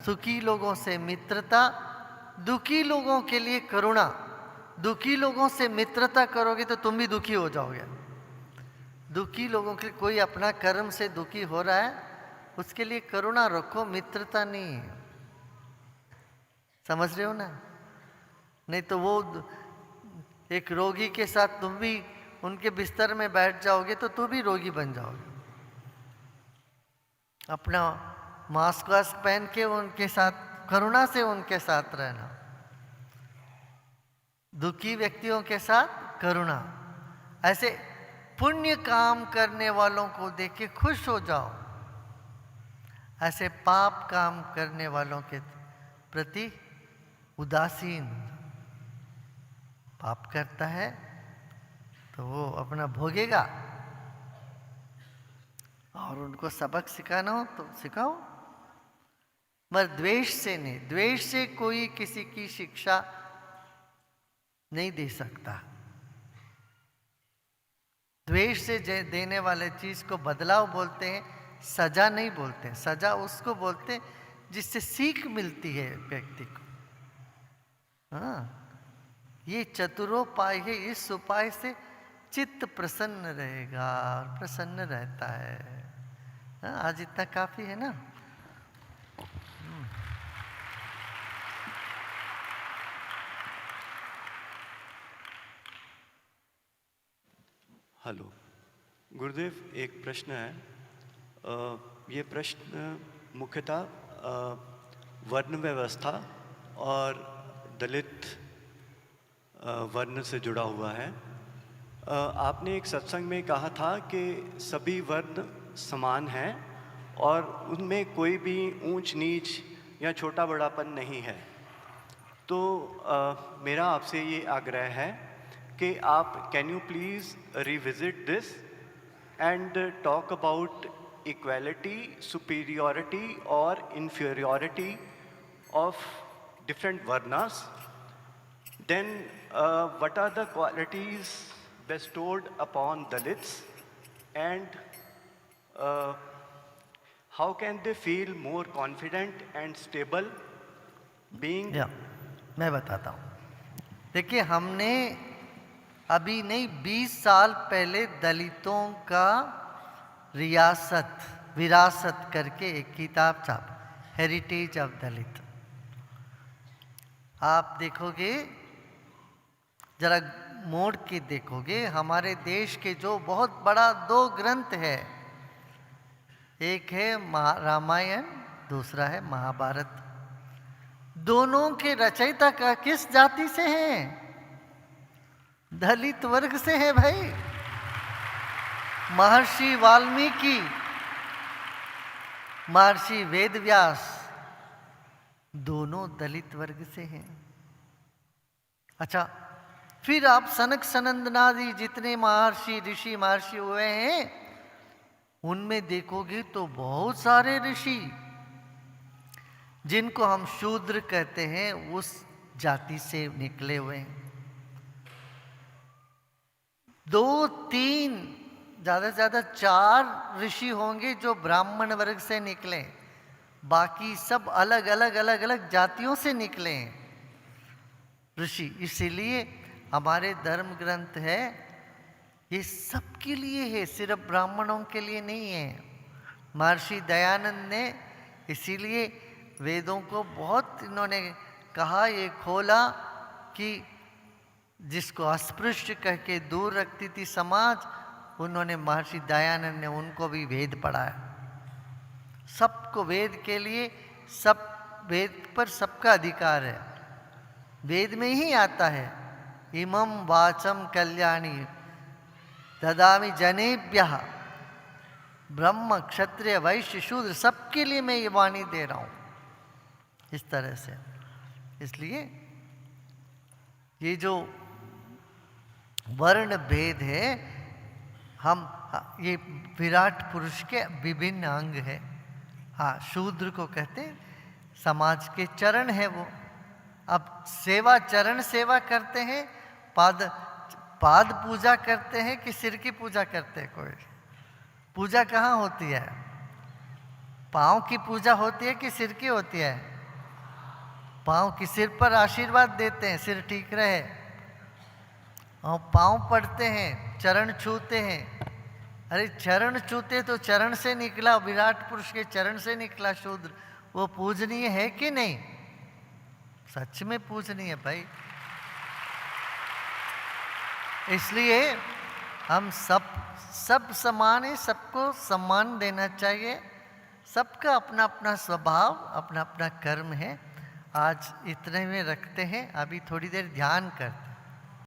सुखी लोगों से मित्रता, दुखी लोगों के लिए करुणा। दुखी लोगों से मित्रता करोगे तो तुम भी दुखी हो जाओगे। दुखी लोगों के लिए, कोई अपना कर्म से दुखी हो रहा है उसके लिए करुणा रखो, मित्रता नहीं। समझ रहे हो ना? नहीं तो वो एक रोगी के साथ तुम भी उनके बिस्तर में बैठ जाओगे तो तुम भी रोगी बन जाओगे। अपना मास्क वास्क पहन के उनके साथ करुणा से उनके साथ रहना। दुखी व्यक्तियों के साथ करुणा। ऐसे पुण्य काम करने वालों को देख के खुश हो जाओ, ऐसे पाप काम करने वालों के प्रति उदासीन। पाप करता है तो वो अपना भोगेगा, और उनको सबक सिखाना हो तो सिखाओ, मगर द्वेष से नहीं। द्वेष से कोई किसी की शिक्षा नहीं दे सकता। द्वेष से देने वाले चीज को बदलाव बोलते हैं, सजा नहीं बोलते। सजा उसको बोलते हैं जिससे सीख मिलती है व्यक्ति को। हाँ, ये चतुरोपाय है, इस उपाय से चित्त प्रसन्न रहेगा और प्रसन्न रहता है। हाँ, आज इतना काफी है ना। हेलो गुरुदेव, एक प्रश्न है। ये प्रश्न मुख्यतः वर्ण व्यवस्था और दलित वर्ण से जुड़ा हुआ है। आपने एक सत्संग में कहा था कि सभी वर्ण समान हैं और उनमें कोई भी ऊंच नीच या छोटा बड़ापन नहीं है। तो मेरा आपसे ये आग्रह है कि आप can you please revisit this and talk about equality, superiority और इन्फीरियॉरिटी ऑफ डिफरेंट वर्नास। Then what are the qualities bestowed upon Dalits, and how can they feel more confident and stable being? मैं बताता हूँ। देखिए, हमने अभी नहीं 20 साल पहले दलितों का विरासत करके एक किताब छापी, हेरिटेज ऑफ दलित। आप देखोगे, जरा मोड़ के देखोगे, हमारे देश के जो बहुत बड़ा 2 ग्रंथ है, एक है रामायण, दूसरा है महाभारत। दोनों के रचयिता का किस जाति से हैं? दलित वर्ग से है भाई। महर्षि वाल्मीकि, महर्षि वेदव्यास, दोनों दलित वर्ग से हैं। अच्छा, फिर आप सनक सनंदनादि जितने महर्षि ऋषि महर्षि हुए हैं, उनमें देखोगे तो बहुत सारे ऋषि जिनको हम शूद्र कहते हैं उस जाति से निकले हुए हैं। 2-3, ज़्यादा से ज़्यादा 4 ऋषि होंगे जो ब्राह्मण वर्ग से निकले, बाकी सब अलग अलग जातियों से निकले हैं ऋषि। इसीलिए हमारे धर्म ग्रंथ है, ये सबके लिए है, सिर्फ ब्राह्मणों के लिए नहीं है। महर्षि दयानंद ने इसीलिए वेदों को बहुत इन्होंने कहा, ये खोला कि जिसको अस्पृश्य कह के दूर रखती थी समाज, उन्होंने महर्षि दयानंद ने उनको भी वेद पढ़ाया। सबको वेद के लिए, सब वेद पर सबका अधिकार है। वेद में ही आता है, इमं वाचम कल्याणी ददामि जनेभ्यः, ब्रह्म क्षत्रिय वैश्य शूद्र सबके लिए मैं ये वाणी दे रहा हूँ, इस तरह से। इसलिए ये जो वर्ण भेद है, ये विराट पुरुष के विभिन्न अंग है। हाँ, शूद्र को कहते हैं, समाज के चरण है वो। अब सेवा, चरण सेवा करते हैं, पाद पूजा करते हैं कि सिर की पूजा करते हैं? कोई पूजा कहाँ होती है? पाँव की पूजा होती है कि सिर की होती है? पाँव की सिर पर आशीर्वाद देते हैं, सिर ठीक रहे, और पाँव पड़ते हैं, चरण छूते हैं। अरे चरण छूते तो चरण से निकला, विराट पुरुष के चरण से निकला शूद्र, वो पूजनीय है कि नहीं? सच में पूजनीय भाई। इसलिए हम सब समान है, सबको सम्मान देना चाहिए। सबका अपना अपना स्वभाव, अपना अपना कर्म है। आज इतने में रखते हैं, अभी थोड़ी देर ध्यान करते हैं।